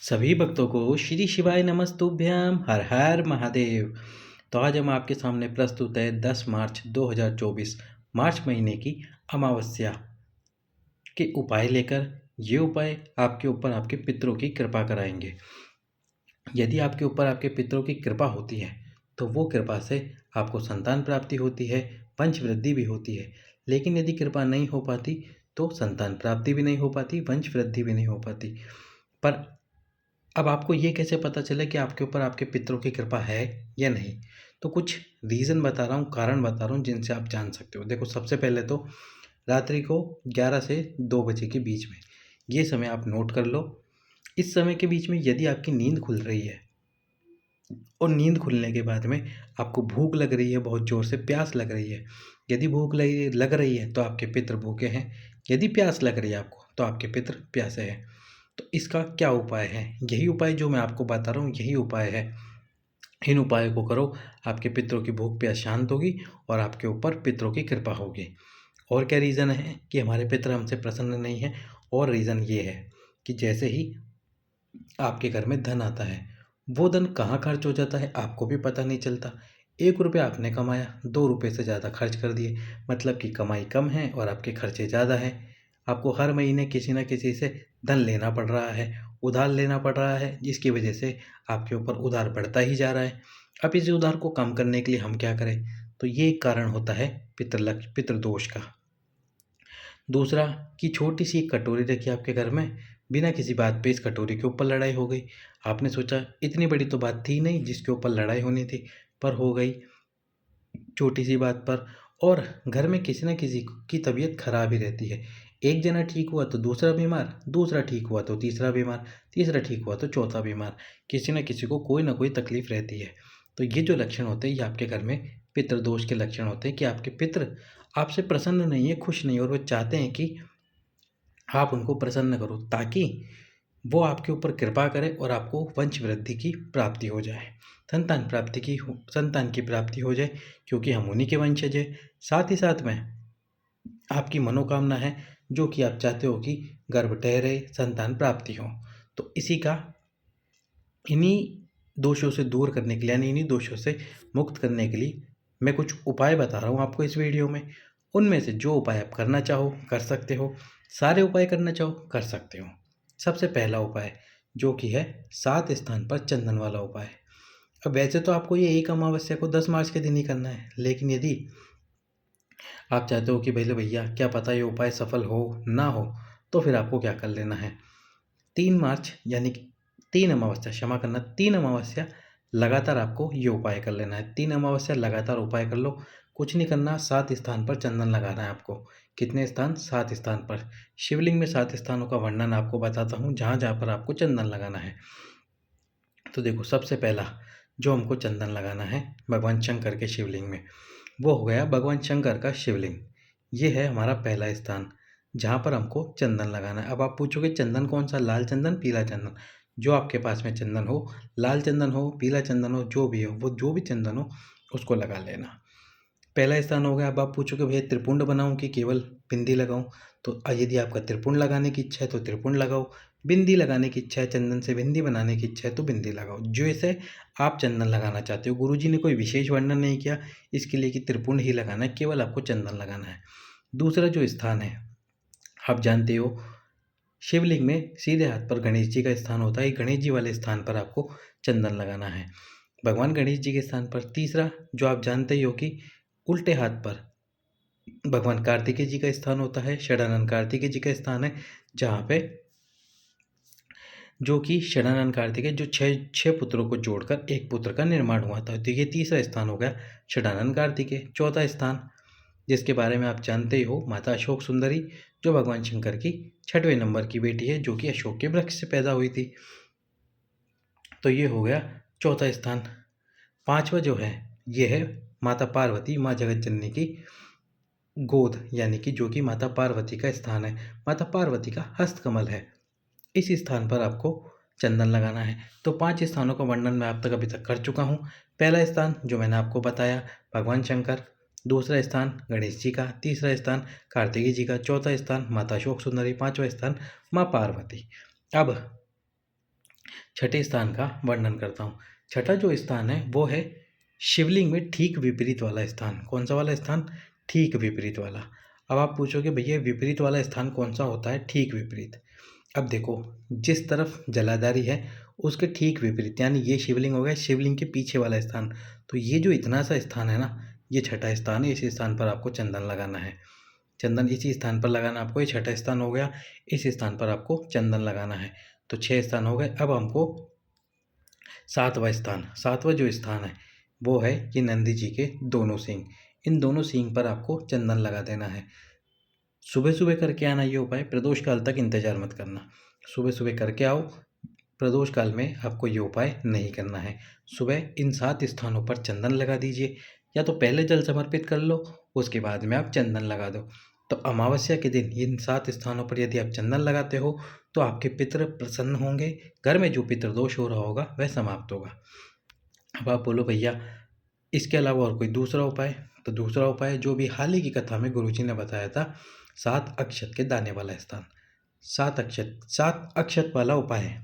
सभी भक्तों को श्री शिवाय नमस्तुभ्याम हर हर महादेव। तो आज हम आपके सामने प्रस्तुत है 10 मार्च 2024 मार्च महीने की अमावस्या के उपाय लेकर। ये उपाय आपके ऊपर आपके पितरों की कृपा कराएंगे। यदि आपके ऊपर आपके पितरों की कृपा होती है तो वो कृपा से आपको संतान प्राप्ति होती है, वंश वृद्धि भी होती है। लेकिन यदि कृपा नहीं हो पाती तो संतान प्राप्ति भी नहीं हो पाती, वंश वृद्धि भी नहीं हो पाती। पर अब आपको ये कैसे पता चले कि आपके ऊपर आपके पितरों की कृपा है या नहीं? तो कुछ रीज़न बता रहा हूँ, कारण बता रहा हूँ जिनसे आप जान सकते हो। देखो, सबसे पहले तो रात्रि को 11 से 2 बजे के बीच में, ये समय आप नोट कर लो। इस समय के बीच में यदि आपकी नींद खुल रही है और नींद खुलने के बाद में आपको भूख लग रही है, बहुत ज़ोर से प्यास लग रही है। यदि भूख लग रही है तो आपके पितर भूखे हैं, यदि प्यास लग रही है आपको तो आपके पितर प्यासे हैं। तो इसका क्या उपाय है? यही उपाय जो मैं आपको बता रहा हूँ, यही उपाय है। इन उपायों को करो, आपके पितरों की भूख प्यास शांत होगी और आपके ऊपर पितरों की कृपा होगी। और क्या रीज़न है कि हमारे पितर हमसे प्रसन्न नहीं है? और रीज़न ये है कि जैसे ही आपके घर में धन आता है, वो धन कहाँ खर्च हो जाता है आपको भी पता नहीं चलता। 1 रुपया आपने कमाया, 2 रुपये से ज़्यादा खर्च कर दिए, मतलब कि कमाई कम है और आपके खर्चे ज़्यादा हैं। आपको हर महीने किसी न किसी से धन लेना पड़ रहा है, उधार लेना पड़ रहा है, जिसकी वजह से आपके ऊपर उधार बढ़ता ही जा रहा है। अब इस उधार को कम करने के लिए हम क्या करें? तो ये एक कारण होता है पितृदोष का। दूसरा, कि छोटी सी एक कटोरी रखी आपके घर में, बिना किसी बात पे इस कटोरी के ऊपर लड़ाई हो गई। आपने सोचा इतनी बड़ी तो बात थी नहीं जिसके ऊपर लड़ाई होनी थी, पर हो गई छोटी सी बात पर। और घर में किसी न किसी की तबीयत खराब ही रहती है। एक जना ठीक हुआ तो दूसरा बीमार, दूसरा ठीक हुआ तो तीसरा बीमार, तीसरा ठीक हुआ तो चौथा बीमार। किसी न किसी को कोई ना कोई तकलीफ रहती है। तो ये जो लक्षण होते हैं, ये आपके घर में पितृदोष के लक्षण होते हैं कि आपके पितृ आपसे प्रसन्न नहीं है, खुश नहीं है, और वो चाहते हैं कि आप उनको प्रसन्न करो ताकि वो आपके ऊपर कृपा करें और आपको वंश वृद्धि की प्राप्ति हो जाए, संतान की प्राप्ति हो जाए, क्योंकि हम उन्हीं के वंशज हैं। साथ ही साथ में आपकी मनोकामना है, जो कि आप चाहते हो कि गर्भ ठहरे, संतान प्राप्ति हो। तो इसी का इन्हीं दोषों से दूर करने के लिए, यानी इन्हीं दोषों से मुक्त करने के लिए मैं कुछ उपाय बता रहा हूँ आपको इस वीडियो में। उनमें से जो उपाय आप करना चाहो कर सकते हो, सारे उपाय करना चाहो कर सकते हो। सबसे पहला उपाय जो कि है 7 स्थान पर चंदन वाला उपाय। अब वैसे तो आपको ये एक अमावस्या को 10 मार्च के दिन ही करना है, लेकिन यदि आप चाहते हो कि भैया भैया क्या पता ये उपाय सफल हो ना हो, तो फिर आपको क्या कर लेना है, 3 मार्च यानी कि 3 अमावस्या, क्षमा करना, 3 अमावस्या लगातार आपको ये उपाय कर लेना है। 3 अमावस्या लगातार उपाय कर लो। कुछ नहीं करना, 7 स्थान पर चंदन लगाना है आपको। कितने स्थान? 7 स्थान पर। शिवलिंग में 7 स्थानों का वर्णन आपको बताता हूँ, जहाँ जहाँ पर आपको चंदन लगाना है। तो देखो, सबसे पहला जो हमको चंदन लगाना है भगवान शंकर के शिवलिंग में, वो हो गया भगवान शंकर का शिवलिंग। ये है हमारा पहला स्थान जहाँ पर हमको चंदन लगाना है। अब आप पूछोगे चंदन कौन सा, लाल चंदन, पीला चंदन? जो आपके पास में चंदन हो, लाल चंदन हो, पीला चंदन हो, जो भी हो, वो जो भी चंदन हो उसको लगा लेना। पहला स्थान हो गया। अब आप पूछोगे भैया त्रिपुंड बनाऊं कि केवल बिंदी लगाऊं? तो यदि आपका त्रिपुंड लगाने की इच्छा है तो त्रिपुंड लगाओ, बिंदी लगाने की इच्छा है, चंदन से बिंदी बनाने की इच्छा है तो बिंदी लगाओ, जैसे आप चंदन लगाना चाहते हो। गुरुजी ने कोई विशेष वर्णन नहीं किया इसके लिए कि त्रिपुंड ही लगाना है, केवल आपको चंदन लगाना है। दूसरा जो स्थान है, आप जानते हो शिवलिंग में सीधे हाथ पर गणेश जी का स्थान होता है। गणेश जी वाले स्थान पर आपको चंदन लगाना है, भगवान गणेश जी के स्थान पर। तीसरा जो आप जानते ही हो कि उल्टे हाथ पर भगवान कार्तिकेय जी का स्थान होता है, षडानंद कार्तिकेय जी का स्थान है, जहाँ पे जो कि षडानंद कार्तिकेय जो छः पुत्रों को जोड़कर एक पुत्र का निर्माण हुआ था। तो ये तीसरा स्थान हो गया षडानंद कार्तिकेय। चौथा स्थान जिसके बारे में आप जानते ही हो, माता अशोक सुंदरी, जो भगवान शंकर की 6वें नंबर की बेटी है, जो कि अशोक के वृक्ष से पैदा हुई थी। तो ये हो गया चौथा स्थान। पांचवा जो है ये है माता पार्वती, माँ जगत जननी की गोद, यानी कि जो कि माता पार्वती का स्थान है, माता पार्वती का हस्तकमल है। इस स्थान पर आपको चंदन लगाना है। तो 5 स्थानों का वर्णन मैं आप तक अभी तक कर चुका हूँ। पहला स्थान जो मैंने आपको बताया भगवान शंकर, दूसरा स्थान गणेश जी का, तीसरा स्थान कार्तिकेय जी का, चौथा स्थान माता अशोक सुंदरी, पांचवा स्थान माँ पार्वती। अब छठे स्थान का वर्णन करता हूँ। छठा जो स्थान है वो है शिवलिंग में ठीक विपरीत वाला स्थान। कौन सा वाला स्थान? ठीक विपरीत वाला। अब आप पूछोगे भैया विपरीत वाला स्थान कौन सा होता है? ठीक विपरीत। अब देखो, जिस तरफ जलाधारी है उसके ठीक विपरीत, यानी ये शिवलिंग हो गया, शिवलिंग के पीछे वाला स्थान, तो ये जो इतना सा स्थान है ना, ये छठा स्थान है। इस स्थान पर आपको चंदन लगाना है। चंदन इसी स्थान पर लगाना आपको, ये छठा स्थान हो गया। इस स्थान पर आपको चंदन लगाना है। तो 6 स्थान हो गए। अब हमको सातवां जो स्थान है वो है कि नंदी जी के दोनों सींग। इन दोनों सींग पर आपको चंदन लगा देना है। सुबह सुबह करके आना ये उपाय, प्रदोष काल तक इंतजार मत करना। सुबह सुबह करके आओ, प्रदोष काल में आपको ये उपाय नहीं करना है। सुबह इन 7 स्थानों पर चंदन लगा दीजिए, या तो पहले जल समर्पित कर लो, उसके बाद में आप चंदन लगा दो। तो अमावस्या के दिन इन 7 स्थानों पर यदि आप चंदन लगाते हो तो आपके पितृ प्रसन्न होंगे, घर में जो पितृदोष हो रहा होगा वह समाप्त होगा। अब आप बोलो भैया इसके अलावा और कोई दूसरा उपाय? तो दूसरा उपाय जो भी हाल ही की कथा में गुरुजी ने बताया था, 7 अक्षत के दाने वाला स्थान। 7 अक्षत वाला उपाय है।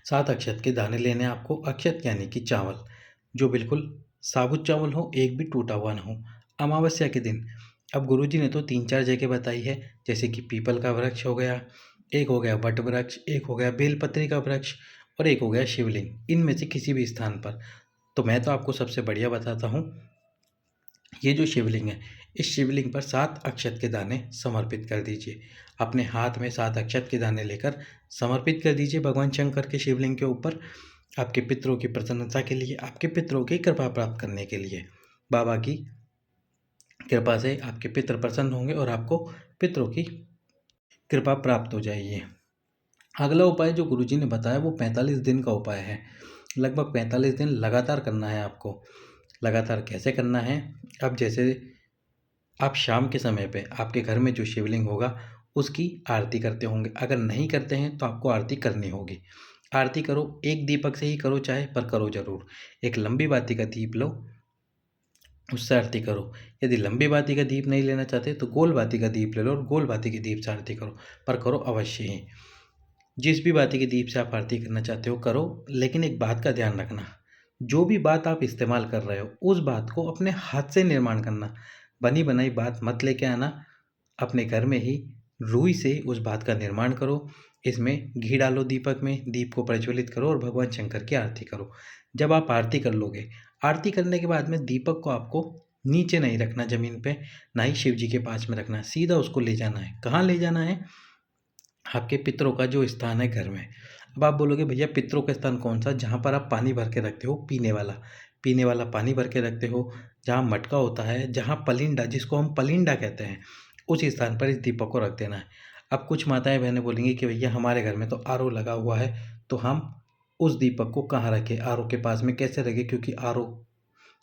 7 अक्षत के दाने लेने आपको। अक्षत यानी कि चावल, जो बिल्कुल साबुत चावल हो, एक भी टूटा हुआ ना हो। अमावस्या के दिन, अब गुरुजी ने तो 3-4 जगह बताई है, जैसे कि पीपल का वृक्ष हो गया, एक हो गया वट वृक्ष, एक हो गया बेलपत्री का वृक्ष, और एक हो गया शिवलिंग। इनमें से किसी भी स्थान पर। तो मैं तो आपको सबसे बढ़िया बताता हूँ, ये जो शिवलिंग है, इस शिवलिंग पर 7 अक्षत के दाने समर्पित कर दीजिए। अपने हाथ में 7 अक्षत के दाने लेकर समर्पित कर दीजिए भगवान शंकर के शिवलिंग के ऊपर, आपके पितरों की प्रसन्नता के लिए, आपके पितरों की कृपा प्राप्त करने के लिए। बाबा की कृपा से आपके पितर प्रसन्न होंगे और आपको पितरों की कृपा प्राप्त हो जाएगी। अगला उपाय जो गुरुजी ने बताया वो 45 दिन का उपाय है। लगभग 45 दिन लगातार करना है आपको। लगातार कैसे करना है? अब जैसे आप शाम के समय पे आपके घर में जो शिवलिंग होगा उसकी आरती करते होंगे। अगर नहीं करते हैं तो आपको आरती करनी होगी। आरती करो, एक दीपक से ही करो चाहे, पर करो ज़रूर। एक लंबी बाती का दीप लो, उससे आरती करो। यदि लंबी बाती का दीप नहीं लेना चाहते तो गोल बाती का दीप ले लो और गोल बाती के दीप से आरती करो, पर करो अवश्य ही। जिस भी बाती के दीप से आप आरती करना चाहते हो करो, लेकिन एक बात का ध्यान रखना, जो भी बात आप इस्तेमाल कर रहे हो उस बात को अपने हाथ से निर्माण करना। बनी बनाई बात मत लेके आना। अपने घर में ही रुई से उस बात का निर्माण करो। इसमें घी डालो दीपक में, दीप को प्रज्वलित करो और भगवान शंकर की आरती करो। जब आप आरती कर लोगे, आरती करने के बाद में दीपक को आपको नीचे नहीं रखना ज़मीन पे, ना ही शिव जी के पास में रखना है, सीधा उसको ले जाना है। कहाँ ले जाना है? आपके पितरों का जो स्थान है घर में। अब आप बोलोगे भैया पितरों का स्थान कौन सा? जहाँ पर आप पानी भर के रखते हो, पीने वाला पानी भर के रखते हो, जहाँ मटका होता है, जहाँ पलिंडा, जिसको हम पलिंडा कहते हैं, उस स्थान पर इस दीपक को रख देना है। अब कुछ माताएं बहनें बोलेंगी कि भैया हमारे घर में तो आरओ लगा हुआ है, तो हम उस दीपक को कहाँ रखें? आरओ के पास में कैसे रखें? क्योंकि आरओ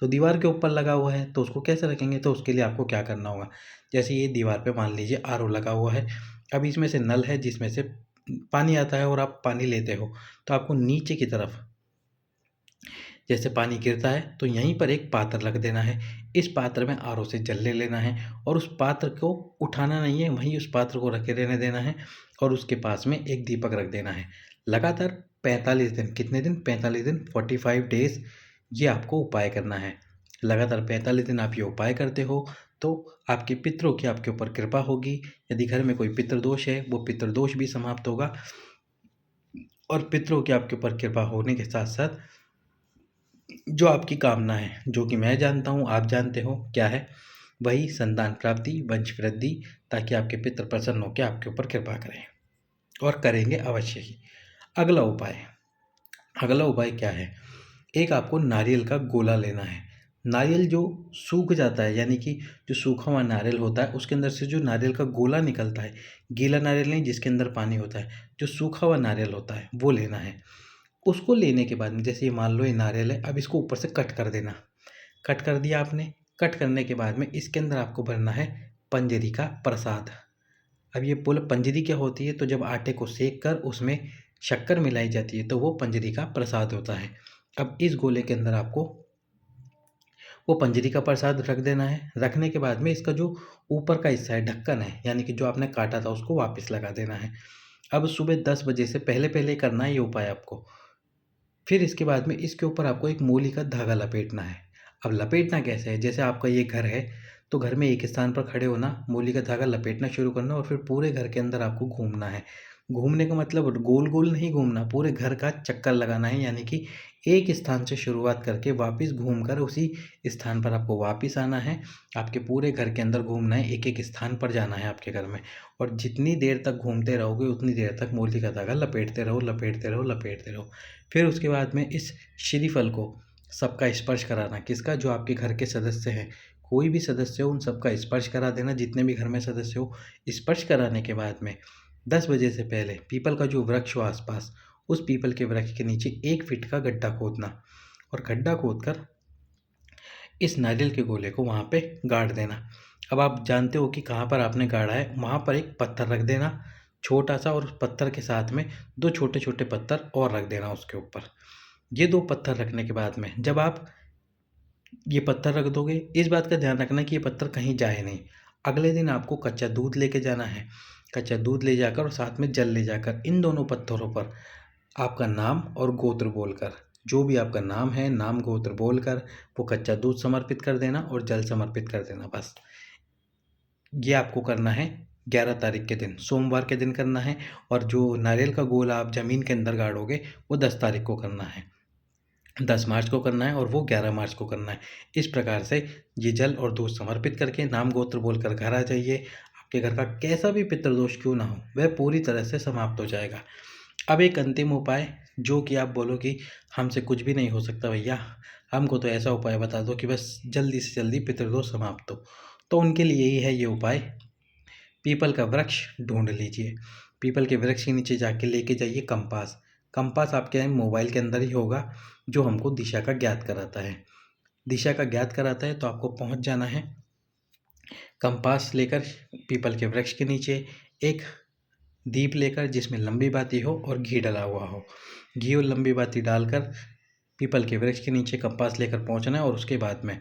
तो दीवार के ऊपर लगा हुआ है, तो उसको कैसे रखेंगे? तो उसके लिए आपको क्या करना होगा, जैसे ये दीवार पे मान लीजिए आरओ लगा हुआ है, अब इसमें से नल है जिसमें से पानी आता है और आप पानी लेते हो, तो आपको नीचे की तरफ जैसे पानी गिरता है तो यहीं पर एक पात्र रख देना है। इस पात्र में आरओ से जल ले लेना है और उस पात्र को उठाना नहीं है, वहीं उस पात्र को रखे रहने देना है और उसके पास में एक दीपक रख देना है। लगातार 45 दिन, कितने दिन? 45 दिन, 45 डेज ये आपको उपाय करना है। लगातार 45 दिन आप ये उपाय करते हो तो आपके पितरों की आपके ऊपर कृपा होगी। यदि घर में कोई पितृदोष है वो पितृदोष भी समाप्त होगा और पितरों की आपके ऊपर कृपा होने के साथ साथ जो आपकी कामना है, जो कि मैं जानता हूँ आप जानते हो क्या है, वही संतान प्राप्ति, वंश वृद्धि, ताकि आपके पितृ प्रसन्न होकर आपके ऊपर कृपा करें, और करेंगे अवश्य ही। अगला उपाय, अगला उपाय क्या है? एक आपको नारियल का गोला लेना है। नारियल जो सूख जाता है, यानी कि जो सूखा हुआ नारियल होता है उसके अंदर से जो नारियल का गोला निकलता है, गीला नारियल नहीं जिसके अंदर पानी होता है, जो सूखा हुआ नारियल होता है वो लेना है। उसको लेने के बाद में जैसे ये मान लो ये नारियल है, अब इसको ऊपर से कट कर देना। कट कर दिया आपने। कट करने के बाद में इसके अंदर आपको भरना है पंजरी का प्रसाद। अब ये बोले पंजरी क्या होती है? तो जब आटे को सेक कर उसमें शक्कर मिलाई जाती है तो वो पंजरी का प्रसाद होता है। अब इस गोले के अंदर आपको वो पंजरी का प्रसाद रख देना है। रखने के बाद में इसका जो ऊपर का हिस्सा है, ढक्कन है, यानी कि जो आपने काटा था उसको वापस लगा देना है। अब सुबह 10 बजे से पहले पहले करना है ये उपाय आपको। फिर इसके बाद में इसके ऊपर आपको एक मूली का धागा लपेटना है। अब लपेटना कैसे है, जैसे आपका ये घर है तो घर में एक स्थान पर खड़े होना, मूली का धागा लपेटना शुरू करना और फिर पूरे घर के अंदर आपको घूमना है। घूमने का मतलब गोल गोल नहीं घूमना, पूरे घर का चक्कर लगाना है, यानी कि एक स्थान से शुरुआत करके वापस घूमकर उसी स्थान पर आपको वापस आना है। आपके पूरे घर के अंदर घूमना है, एक एक स्थान पर जाना है आपके घर में, और जितनी देर तक घूमते रहोगे उतनी देर तक मूली का धागा लपेटते रहो, लपेटते रहो, लपेटते रहो। फिर उसके बाद में इस श्रीफल को सबका स्पर्श कराना। किसका? जो आपके घर के सदस्य हैं, कोई भी सदस्य हो उन सबका स्पर्श करा देना, जितने भी घर में सदस्य हो। स्पर्श कराने के बाद में 10 बजे से पहले पीपल का जो वृक्ष हो आसपास, उस पीपल के वृक्ष के नीचे 1 फीट का गड्ढा खोदना, और गड्ढा खोदकर इस नारियल के गोले को वहाँ पे गाड़ देना। अब आप जानते हो कि कहाँ पर आपने गाड़ा है, वहाँ पर एक पत्थर रख देना छोटा सा, और उस पत्थर के साथ में 2 छोटे छोटे पत्थर और रख देना उसके ऊपर। ये 2 पत्थर रखने के बाद में जब आप ये पत्थर रख दोगे, इस बात का ध्यान रखना कि ये पत्थर कहीं जाए नहीं। अगले दिन आपको कच्चा दूध लेके जाना है। कच्चा दूध ले जाकर और साथ में जल ले जाकर इन दोनों पत्थरों पर आपका नाम और गोत्र बोलकर, जो भी आपका नाम है, नाम गोत्र बोलकर वो कच्चा दूध समर्पित कर देना और जल समर्पित कर देना। बस ये आपको करना है 11 तारीख के दिन, सोमवार के दिन करना है। और जो नारियल का गोला आप ज़मीन के अंदर गाड़ोगे वो 10 तारीख को करना है, 10 मार्च को करना है, और वो 11 मार्च को करना है। इस प्रकार से ये जल और दूध समर्पित करके नाम गोत्र बोलकर घर आ जाइए। आपके घर का कैसा भी पितृदोष क्यों ना हो, वह पूरी तरह से समाप्त हो जाएगा। अब एक अंतिम उपाय, जो कि आप बोलो कि हमसे कुछ भी नहीं हो सकता भैया, हमको तो ऐसा उपाय बता दो कि बस जल्दी से जल्दी पितृदोष समाप्त हो, तो उनके लिए ही है ये उपाय। पीपल का वृक्ष ढूंढ लीजिए, पीपल के वृक्ष के नीचे जाके लेके जाइए कंपास। कंपास आपके मोबाइल के अंदर ही होगा, जो हमको दिशा का ज्ञात कराता है। दिशा का ज्ञात कराता है तो आपको पहुंच जाना है कंपास लेकर पीपल के वृक्ष के नीचे, एक दीप लेकर जिसमें लंबी बाती हो और घी डला हुआ हो। घी और लंबी बाती डालकर पीपल के वृक्ष के नीचे कंपास लेकर पहुंचना है, और उसके बाद में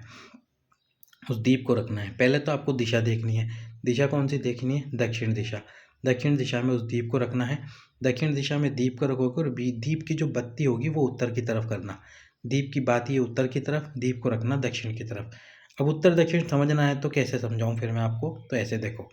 उस दीप को रखना है। पहले तो आपको दिशा देखनी है। दिशा कौन सी देखनी है? दक्षिण दिशा। दक्षिण दिशा में उस दीप को रखना है। दक्षिण दिशा में दीप को रखोगे और दीप की जो बत्ती होगी वो उत्तर की तरफ करना। दीप की बाती है उत्तर की तरफ, दीप को रखना दक्षिण की तरफ। अब उत्तर दक्षिण समझना है तो कैसे समझाऊं फिर मैं आपको, तो ऐसे देखो,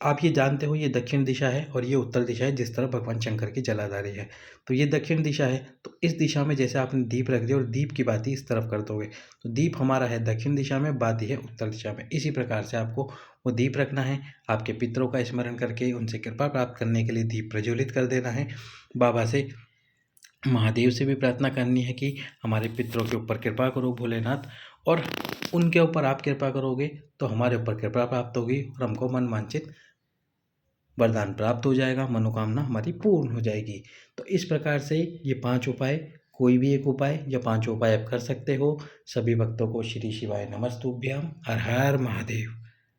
आप ये जानते हो ये दक्षिण दिशा है और ये उत्तर दिशा है जिस तरफ भगवान शंकर की जलाधारी है। तो ये दक्षिण दिशा है, तो इस दिशा में जैसे आपने दीप रख दिया और दीप की बाती इस तरफ कर दोगे, तो दीप हमारा है दक्षिण दिशा में, बाती है उत्तर दिशा में। इसी प्रकार से आपको वो दीप रखना है। आपके पितरों का स्मरण करके उनसे कृपा प्राप्त करने के लिए दीप प्रज्वलित कर देना है। बाबा से, महादेव से भी प्रार्थना करनी है कि हमारे पितरों के ऊपर कृपा करो भोलेनाथ, और उनके ऊपर आप कृपा करोगे तो हमारे ऊपर कृपा प्राप्त होगी और हमको मन वांछित वरदान प्राप्त हो जाएगा, मनोकामना हमारी पूर्ण हो जाएगी। तो इस प्रकार से ये 5 उपाय, कोई भी एक उपाय या 5 उपाय आप कर सकते हो। सभी भक्तों को श्री शिवाय नमस्तुभ्यम। हर हर महादेव।